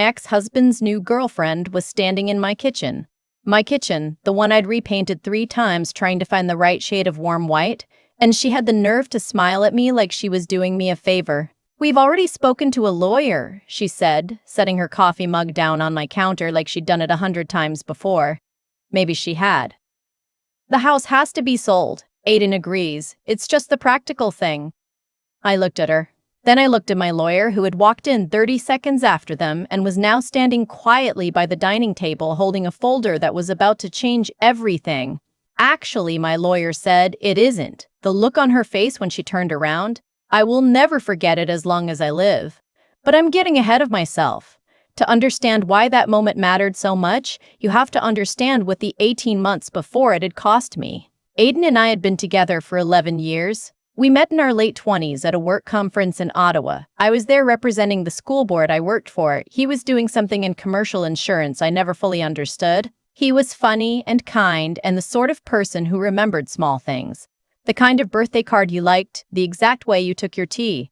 ex-husband's new girlfriend was standing in my kitchen. My kitchen, the one I'd repainted 3 times trying to find the right shade of warm white, and she had the nerve to smile at me like she was doing me a favor. "We've already spoken to a lawyer," she said, setting her coffee mug down on my counter like she'd done it 100 times before. Maybe she had. "The house has to be sold," Aiden agrees. "It's just the practical thing." I looked at her. Then I looked at my lawyer, who had walked in 30 seconds after them and was now standing quietly by the dining table holding a folder that was about to change everything. "Actually," my lawyer said, "it isn't." The look on her face when she turned around, I will never forget it as long as I live. But I'm getting ahead of myself. To understand why that moment mattered so much, you have to understand what the 18 months before it had cost me. Aiden and I had been together for 11 years. We met in our late 20s at a work conference in Ottawa. I was there representing the school board I worked for. He was doing something in commercial insurance I never fully understood. He was funny and kind and the sort of person who remembered small things. The kind of birthday card you liked, the exact way you took your tea.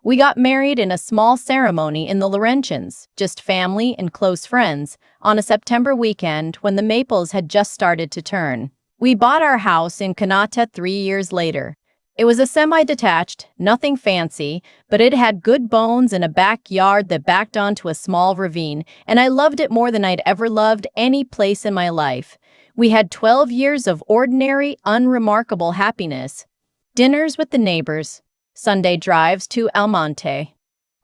We got married in a small ceremony in the Laurentians, just family and close friends, on a September weekend when the maples had just started to turn. We bought our house in Kanata 3 years later. It was a semi-detached, nothing fancy, but it had good bones and a backyard that backed onto a small ravine, and I loved it more than I'd ever loved any place in my life. We had 12 years of ordinary, unremarkable happiness. Dinners with the neighbors, Sunday drives to Almonte,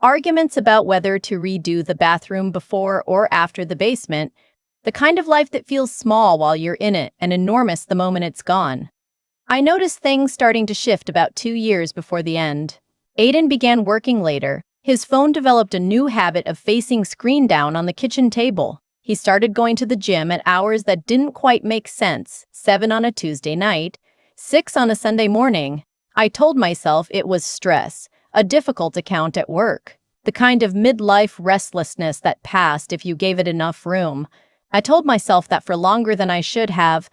arguments about whether to redo the bathroom before or after the basement, the kind of life that feels small while you're in it and enormous the moment it's gone. I noticed things starting to shift about 2 years before the end. Aiden began working later. His phone developed a new habit of facing screen down on the kitchen table. He started going to the gym at hours that didn't quite make sense, 7 on a Tuesday night, 6 on a Sunday morning. I told myself it was stress, a difficult account at work, the kind of midlife restlessness that passed if you gave it enough room. I told myself that for longer than I should have.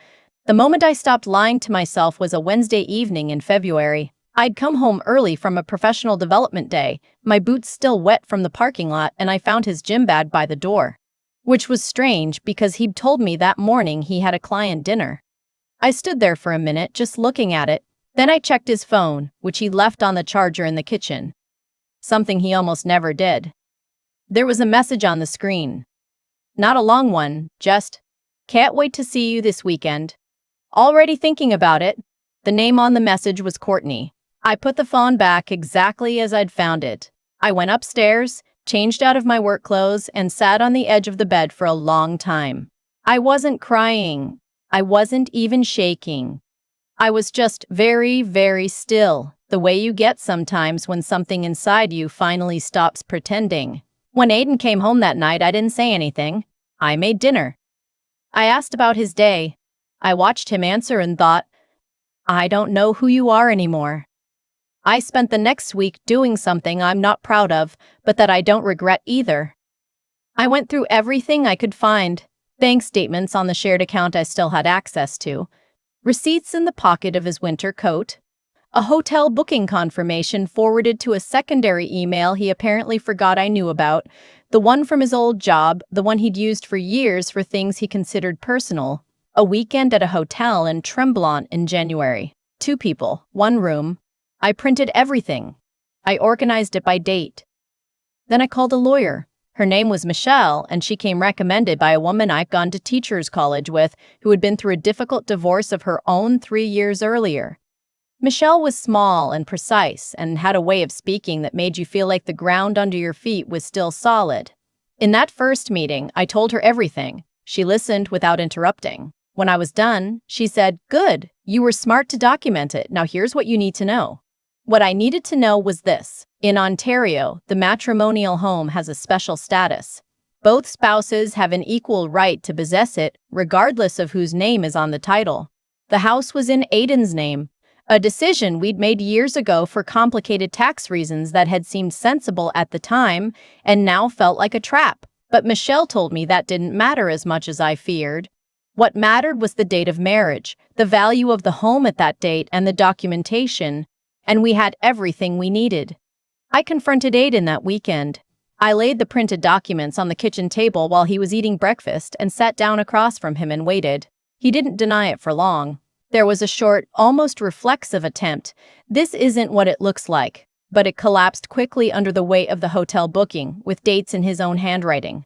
The moment I stopped lying to myself was a Wednesday evening in February. I'd come home early from a professional development day, my boots still wet from the parking lot, and I found his gym bag by the door. Which was strange because he'd told me that morning he had a client dinner. I stood there for a minute just looking at it. Then I checked his phone, which he left on the charger in the kitchen. Something he almost never did. There was a message on the screen. Not a long one, just, "Can't wait to see you this weekend. Already thinking about it." The name on the message was Courtney. I put the phone back exactly as I'd found it. I went upstairs, changed out of my work clothes, and sat on the edge of the bed for a long time. I wasn't crying. I wasn't even shaking. I was just very, very still, the way you get sometimes when something inside you finally stops pretending. When Aiden came home that night, I didn't say anything. I made dinner. I asked about his day. I watched him answer and thought, "I don't know who you are anymore." I spent the next week doing something I'm not proud of, but that I don't regret either. I went through everything I could find. Bank statements on the shared account I still had access to. Receipts in the pocket of his winter coat. A hotel booking confirmation forwarded to a secondary email he apparently forgot I knew about. The one from his old job, the one he'd used for years for things he considered personal. A weekend at a hotel in Tremblant in January. 2 people, 1 room. I printed everything. I organized it by date. Then I called a lawyer. Her name was Michelle, and she came recommended by a woman I'd gone to teachers' college with who had been through a difficult divorce of her own 3 years earlier. Michelle was small and precise and had a way of speaking that made you feel like the ground under your feet was still solid. In that first meeting, I told her everything. She listened without interrupting. When I was done, she said, "Good, you were smart to document it. Now here's what you need to know." What I needed to know was this. In Ontario, the matrimonial home has a special status. Both spouses have an equal right to possess it, regardless of whose name is on the title. The house was in Aiden's name, a decision we'd made years ago for complicated tax reasons that had seemed sensible at the time and now felt like a trap. But Michelle told me that didn't matter as much as I feared. What mattered was the date of marriage, the value of the home at that date, and the documentation, and we had everything we needed. I confronted Aiden that weekend. I laid the printed documents on the kitchen table while he was eating breakfast and sat down across from him and waited. He didn't deny it for long. There was a short, almost reflexive attempt. "This isn't what it looks like," but it collapsed quickly under the weight of the hotel booking, with dates in his own handwriting.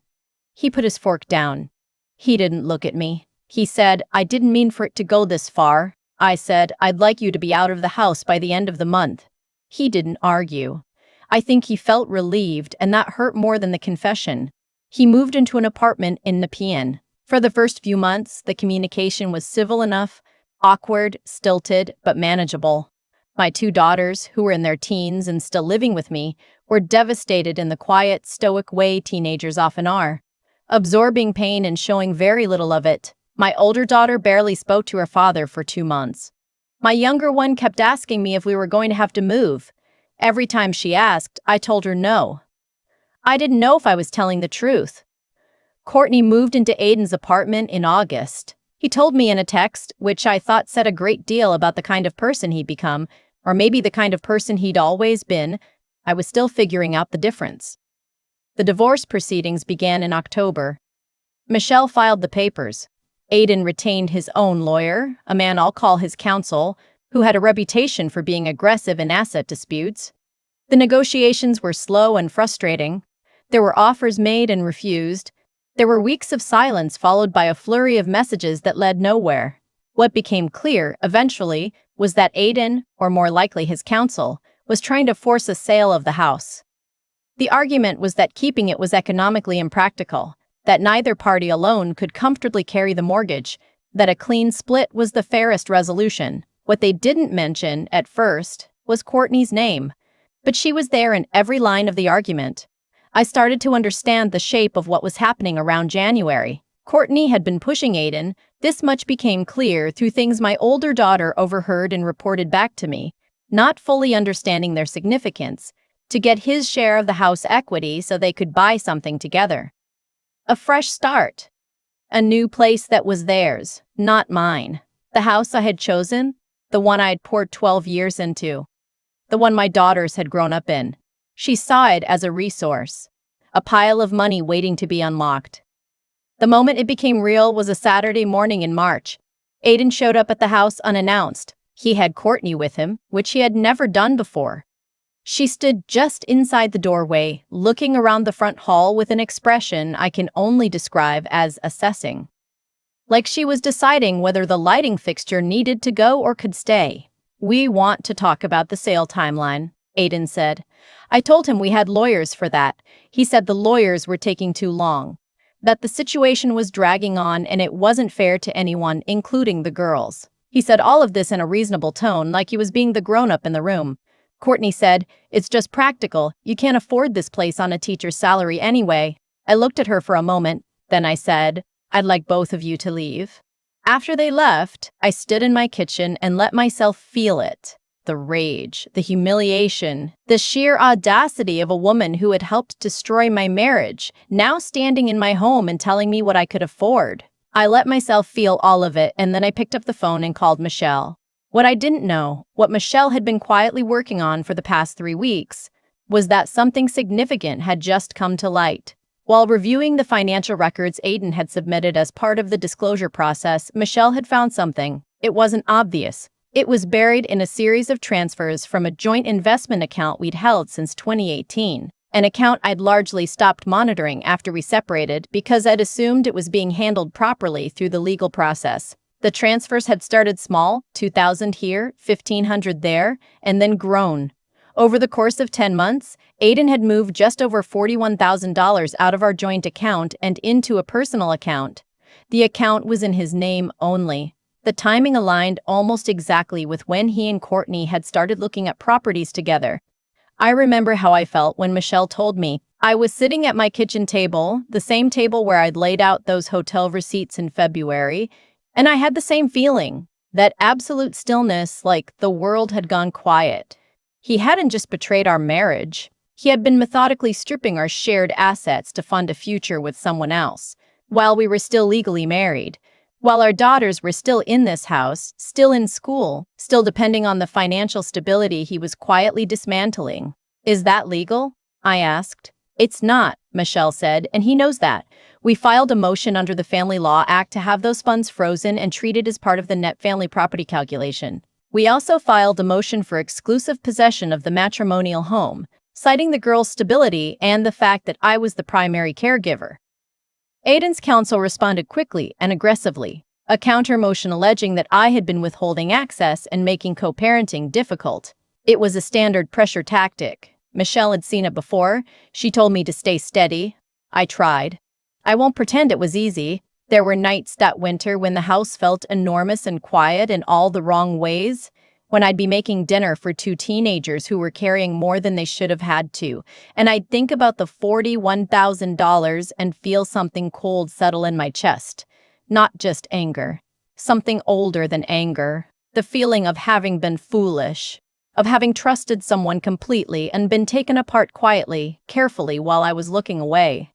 He put his fork down. He didn't look at me. He said, "I didn't mean for it to go this far." I said, "I'd like you to be out of the house by the end of the month." He didn't argue. I think he felt relieved, and that hurt more than the confession. He moved into an apartment in Nepean. For the first few months, the communication was civil enough, awkward, stilted, but manageable. My 2 daughters, who were in their teens and still living with me, were devastated in the quiet, stoic way teenagers often are, absorbing pain and showing very little of it. My older daughter barely spoke to her father for 2 months. My younger one kept asking me if we were going to have to move. Every time she asked, I told her no. I didn't know if I was telling the truth. Courtney moved into Aiden's apartment in August. He told me in a text, which I thought said a great deal about the kind of person he'd become, or maybe the kind of person he'd always been. I was still figuring out the difference. The divorce proceedings began in October. Michelle filed the papers. Aiden retained his own lawyer, a man I'll call his counsel, who had a reputation for being aggressive in asset disputes. The negotiations were slow and frustrating. There were offers made and refused. There were weeks of silence followed by a flurry of messages that led nowhere. What became clear, eventually, was that Aiden, or more likely his counsel, was trying to force a sale of the house. The argument was that keeping it was economically impractical, that neither party alone could comfortably carry the mortgage, that a clean split was the fairest resolution. What they didn't mention, at first, was Courtney's name, but she was there in every line of the argument. I started to understand the shape of what was happening around January. Courtney had been pushing Aiden. This much became clear through things my older daughter overheard and reported back to me, not fully understanding their significance, to get his share of the house equity so they could buy something together. A fresh start. A new place that was theirs, not mine. The house I had chosen, the one I had poured 12 years into, the one my daughters had grown up in. She saw it as a resource, a pile of money waiting to be unlocked. The moment it became real was a Saturday morning in March. Aiden showed up at the house unannounced. He had Courtney with him, which he had never done before. She stood just inside the doorway, looking around the front hall with an expression I can only describe as assessing. Like she was deciding whether the lighting fixture needed to go or could stay. "We want to talk about the sale timeline," Aiden said. I told him we had lawyers for that. He said the lawyers were taking too long, that the situation was dragging on and it wasn't fair to anyone, including the girls. He said all of this in a reasonable tone, like he was being the grown-up in the room. Courtney said, "It's just practical. You can't afford this place on a teacher's salary anyway." I looked at her for a moment, then I said, "I'd like both of you to leave." After they left, I stood in my kitchen and let myself feel it. The rage, the humiliation, the sheer audacity of a woman who had helped destroy my marriage, now standing in my home and telling me what I could afford. I let myself feel all of it, and then I picked up the phone and called Michelle. What I didn't know, what Michelle had been quietly working on for the past 3 weeks, was that something significant had just come to light. While reviewing the financial records Aiden had submitted as part of the disclosure process, Michelle had found something. It wasn't obvious. It was buried in a series of transfers from a joint investment account we'd held since 2018, an account I'd largely stopped monitoring after we separated because I'd assumed it was being handled properly through the legal process. The transfers had started small, $2,000 here, $1,500 there, and then grown. Over the course of 10 months, Aiden had moved just over $41,000 out of our joint account and into a personal account. The account was in his name only. The timing aligned almost exactly with when he and Courtney had started looking at properties together. I remember how I felt when Michelle told me. I was sitting at my kitchen table, the same table where I'd laid out those hotel receipts in February, and I had the same feeling, that absolute stillness, like the world had gone quiet. He hadn't just betrayed our marriage. He had been methodically stripping our shared assets to fund a future with someone else, while we were still legally married. While our daughters were still in this house, still in school, still depending on the financial stability he was quietly dismantling. "Is that legal?" I asked. It's not, Michelle said, and he knows that. We filed a motion under the Family Law Act to have those funds frozen and treated as part of the net family property calculation. We also filed a motion for exclusive possession of the matrimonial home, citing the girl's stability and the fact that I was the primary caregiver. Aiden's counsel responded quickly and aggressively, a counter-motion alleging that I had been withholding access and making co-parenting difficult. It was a standard pressure tactic. Michelle had seen it before. She told me to stay steady. I tried. I won't pretend it was easy. There were nights that winter when the house felt enormous and quiet in all the wrong ways, when I'd be making dinner for two teenagers who were carrying more than they should have had to, and I'd think about the $41,000 and feel something cold settle in my chest. Not just anger. Something older than anger. The feeling of having been foolish, of having trusted someone completely and been taken apart quietly, carefully while I was looking away.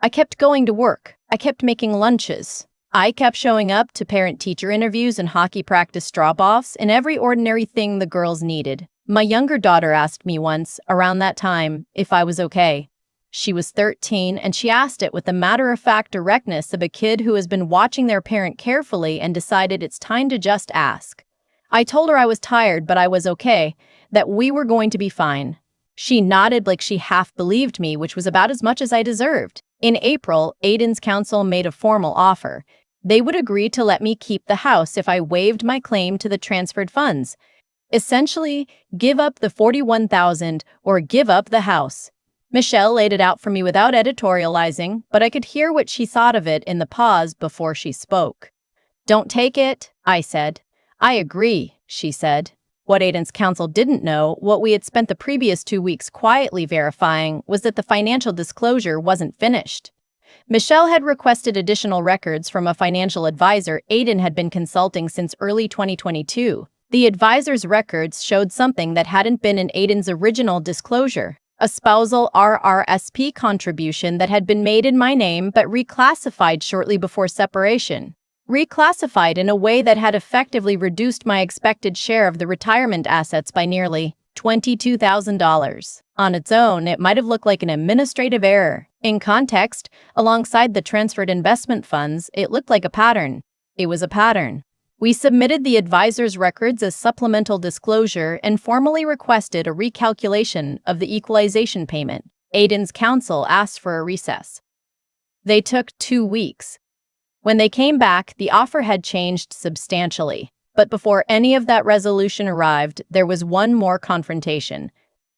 I kept going to work. I kept making lunches. I kept showing up to parent-teacher interviews and hockey practice drop-offs and every ordinary thing the girls needed. My younger daughter asked me once, around that time, if I was okay. She was 13, and she asked it with the matter-of-fact directness of a kid who has been watching their parent carefully and decided it's time to just ask. I told her I was tired, but I was okay, that we were going to be fine. She nodded like she half believed me, which was about as much as I deserved. In April, Aiden's counsel made a formal offer. They would agree to let me keep the house if I waived my claim to the transferred funds. Essentially, give up the $41,000 or give up the house. Michelle laid it out for me without editorializing, but I could hear what she thought of it in the pause before she spoke. Don't take it, I said. I agree, she said. What Aiden's counsel didn't know, what we had spent the previous 2 weeks quietly verifying, was that the financial disclosure wasn't finished. Michelle had requested additional records from a financial advisor Aiden had been consulting since early 2022. The advisor's records showed something that hadn't been in Aiden's original disclosure, a spousal RRSP contribution that had been made in my name but reclassified shortly before separation. Reclassified in a way that had effectively reduced my expected share of the retirement assets by nearly $22,000. On its own, it might have looked like an administrative error. In context, alongside the transferred investment funds, it looked like a pattern. It was a pattern. We submitted the advisor's records as supplemental disclosure and formally requested a recalculation of the equalization payment. Aiden's counsel asked for a recess. They took 2 weeks. When they came back, the offer had changed substantially. But before any of that resolution arrived, there was one more confrontation.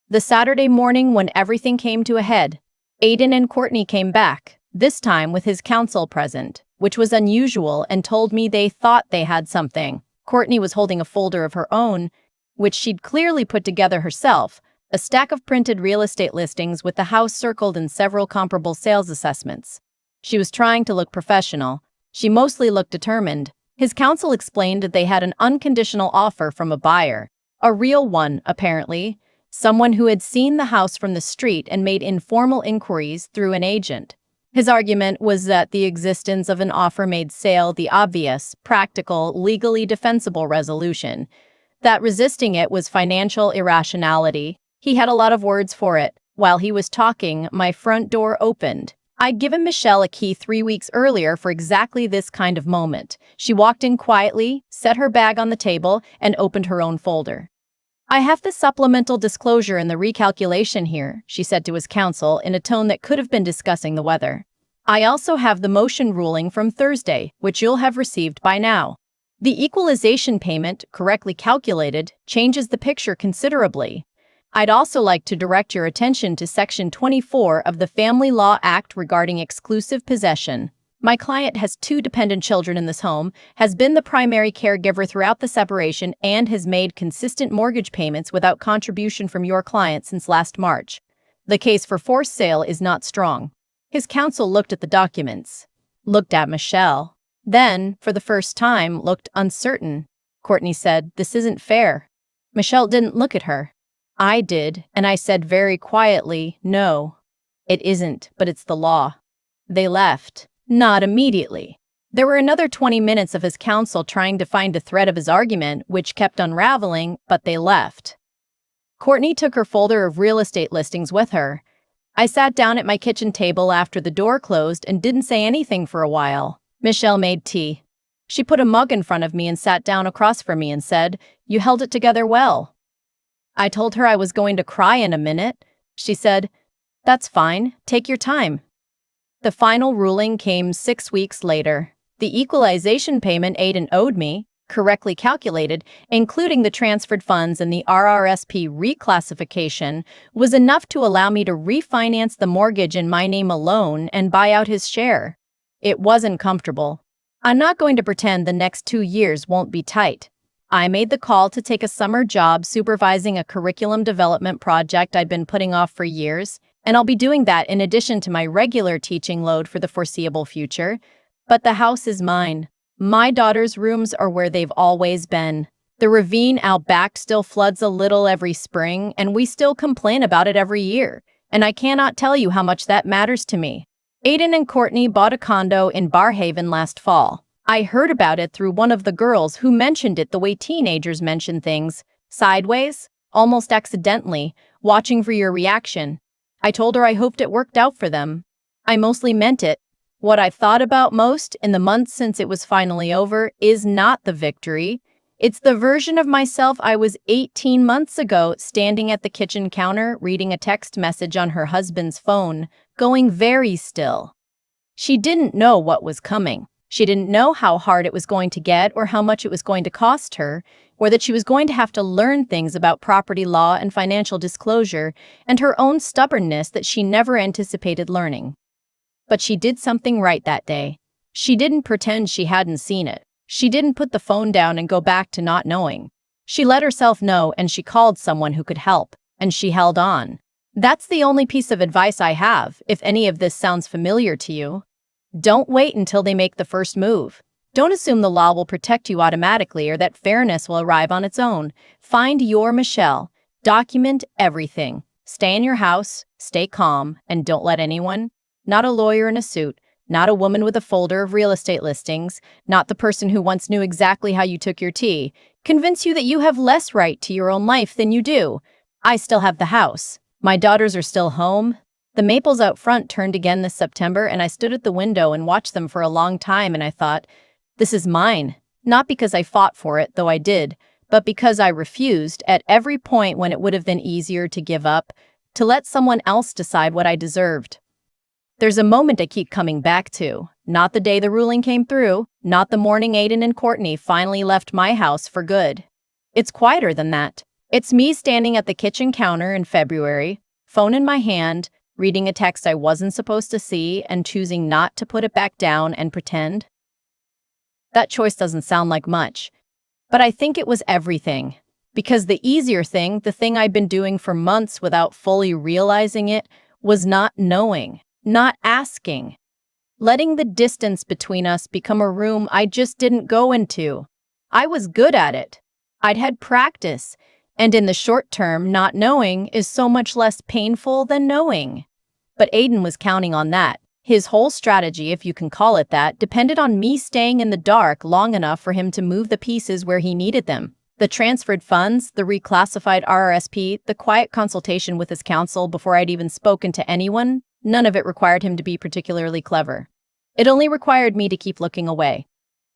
The Saturday morning when everything came to a head, Aiden and Courtney came back, this time with his counsel present, which was unusual, and told me they thought they had something. Courtney was holding a folder of her own, which she'd clearly put together herself, a stack of printed real estate listings with the house circled and several comparable sales assessments. She was trying to look professional. She mostly looked determined. His counsel explained that they had an unconditional offer from a buyer. A real one, apparently. Someone who had seen the house from the street and made informal inquiries through an agent. His argument was that the existence of an offer made sale the obvious, practical, legally defensible resolution. That resisting it was financial irrationality. He had a lot of words for it. While he was talking, my front door opened. I'd given Michelle a key 3 weeks earlier for exactly this kind of moment. She walked in quietly, set her bag on the table, and opened her own folder. I have the supplemental disclosure and the recalculation here, she said to his counsel in a tone that could have been discussing the weather. I also have the motion ruling from Thursday, which you'll have received by now. The equalization payment, correctly calculated, changes the picture considerably. I'd also like to direct your attention to Section 24 of the Family Law Act regarding exclusive possession. My client has 2 dependent children in this home, has been the primary caregiver throughout the separation, and has made consistent mortgage payments without contribution from your client since last March. The case for forced sale is not strong. His counsel looked at the documents, looked at Michelle, then, for the first time, looked uncertain. Courtney said, "This isn't fair." Michelle didn't look at her. I did, and I said very quietly, "No, it isn't, but it's the law." They left. Not immediately. There were another 20 minutes of his counsel trying to find a thread of his argument, which kept unraveling, but they left. Courtney took her folder of real estate listings with her. I sat down at my kitchen table after the door closed and didn't say anything for a while. Michelle made tea. She put a mug in front of me and sat down across from me and said, "You held it together well." I told her I was going to cry in a minute. She said, "That's fine, take your time." The final ruling came 6 weeks later. The equalization payment Aiden owed me, correctly calculated, including the transferred funds and the RRSP reclassification, was enough to allow me to refinance the mortgage in my name alone and buy out his share. It wasn't comfortable. I'm not going to pretend the next 2 years won't be tight. I made the call to take a summer job supervising a curriculum development project I'd been putting off for years, and I'll be doing that in addition to my regular teaching load for the foreseeable future. But the house is mine. My daughter's rooms are where they've always been. The ravine out back still floods a little every spring, and we still complain about it every year. And I cannot tell you how much that matters to me. Aiden and Courtney bought a condo in Barhaven last fall. I heard about it through one of the girls who mentioned it the way teenagers mention things, sideways, almost accidentally, watching for your reaction. I told her I hoped it worked out for them. I mostly meant it. What I've thought about most in the months since it was finally over is not the victory. It's the version of myself I was 18 months ago, standing at the kitchen counter, reading a text message on her husband's phone, going very still. She didn't know what was coming. She didn't know how hard it was going to get or how much it was going to cost her, or that she was going to have to learn things about property law and financial disclosure and her own stubbornness that she never anticipated learning. But she did something right that day. She didn't pretend she hadn't seen it. She didn't put the phone down and go back to not knowing. She let herself know, and she called someone who could help, and she held on. That's the only piece of advice I have, if any of this sounds familiar to you. Don't wait until they make the first move. Don't assume the law will protect you automatically or that fairness will arrive on its own. Find your Michelle. Document everything. Stay in your house, stay calm, and don't let anyone, not a lawyer in a suit, not a woman with a folder of real estate listings, not the person who once knew exactly how you took your tea, convince you that you have less right to your own life than you do. I still have the house. My daughters are still home. The maples out front turned again this September, and I stood at the window and watched them for a long time, and I thought, this is mine. Not because I fought for it, though I did, but because I refused, at every point when it would have been easier to give up, to let someone else decide what I deserved. There's a moment I keep coming back to. Not the day the ruling came through, not the morning Aiden and Courtney finally left my house for good. It's quieter than that. It's me standing at the kitchen counter in February, phone in my hand, reading a text I wasn't supposed to see and choosing not to put it back down and pretend. That choice doesn't sound like much, but I think it was everything. Because the easier thing, the thing I'd been doing for months without fully realizing it, was not knowing, not asking. Letting the distance between us become a room I just didn't go into. I was good at it. I'd had practice, and in the short term, not knowing is so much less painful than knowing. But Aiden was counting on that. His whole strategy, if you can call it that, depended on me staying in the dark long enough for him to move the pieces where he needed them. The transferred funds, the reclassified RRSP, the quiet consultation with his counsel before I'd even spoken to anyone, none of it required him to be particularly clever. It only required me to keep looking away.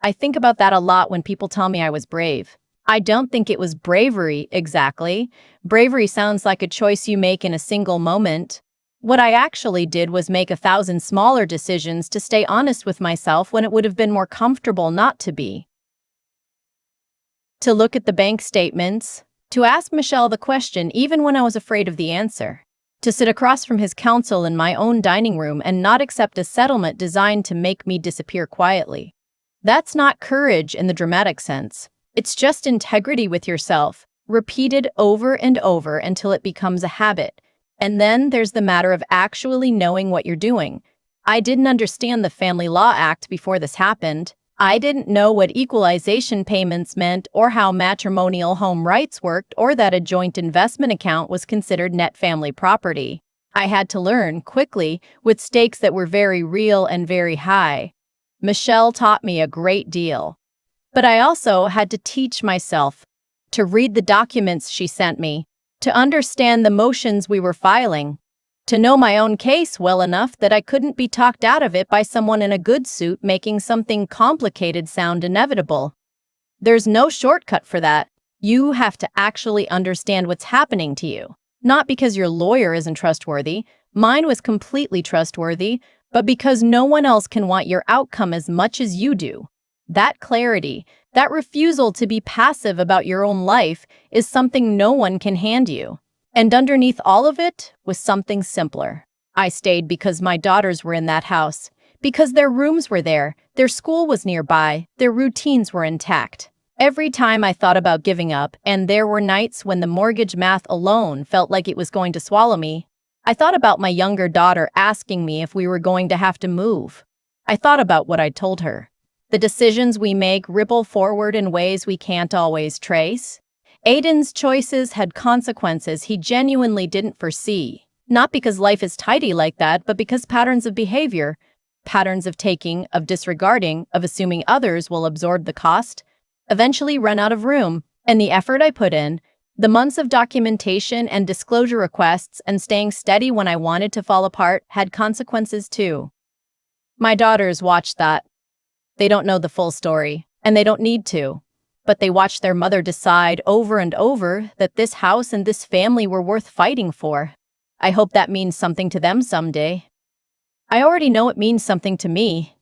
I think about that a lot when people tell me I was brave. I don't think it was bravery, exactly. Bravery sounds like a choice you make in a single moment. What I actually did was make 1,000 smaller decisions to stay honest with myself when it would have been more comfortable not to be. To look at the bank statements, to ask Michelle the question even when I was afraid of the answer, to sit across from his counsel in my own dining room and not accept a settlement designed to make me disappear quietly. That's not courage in the dramatic sense. It's just integrity with yourself, repeated over and over until it becomes a habit. And then there's the matter of actually knowing what you're doing. I didn't understand the Family Law Act before this happened. I didn't know what equalization payments meant or how matrimonial home rights worked or that a joint investment account was considered net family property. I had to learn quickly with stakes that were very real and very high. Michelle taught me a great deal. But I also had to teach myself to read the documents she sent me, to understand the motions we were filing, To know my own case well enough that I couldn't be talked out of it by someone in a good suit making something complicated sound inevitable. There's no shortcut for that. You have to actually understand what's happening to you. Not because your lawyer isn't trustworthy, mine was completely trustworthy, but because no one else can want your outcome as much as you do. That clarity, that refusal to be passive about your own life is something no one can hand you. And underneath all of it was something simpler. I stayed because my daughters were in that house, because their rooms were there, their school was nearby, their routines were intact. Every time I thought about giving up, and there were nights when the mortgage math alone felt like it was going to swallow me, I thought about my younger daughter asking me if we were going to have to move. I thought about what I'd told her. The decisions we make ripple forward in ways we can't always trace. Aiden's choices had consequences he genuinely didn't foresee. Not because life is tidy like that, but because patterns of behavior, patterns of taking, of disregarding, of assuming others will absorb the cost, eventually run out of room. And the effort I put in, the months of documentation and disclosure requests and staying steady when I wanted to fall apart had consequences too. My daughters watched that. They don't know the full story, and they don't need to. But they watched their mother decide over and over that this house and this family were worth fighting for. I hope that means something to them someday. I already know it means something to me.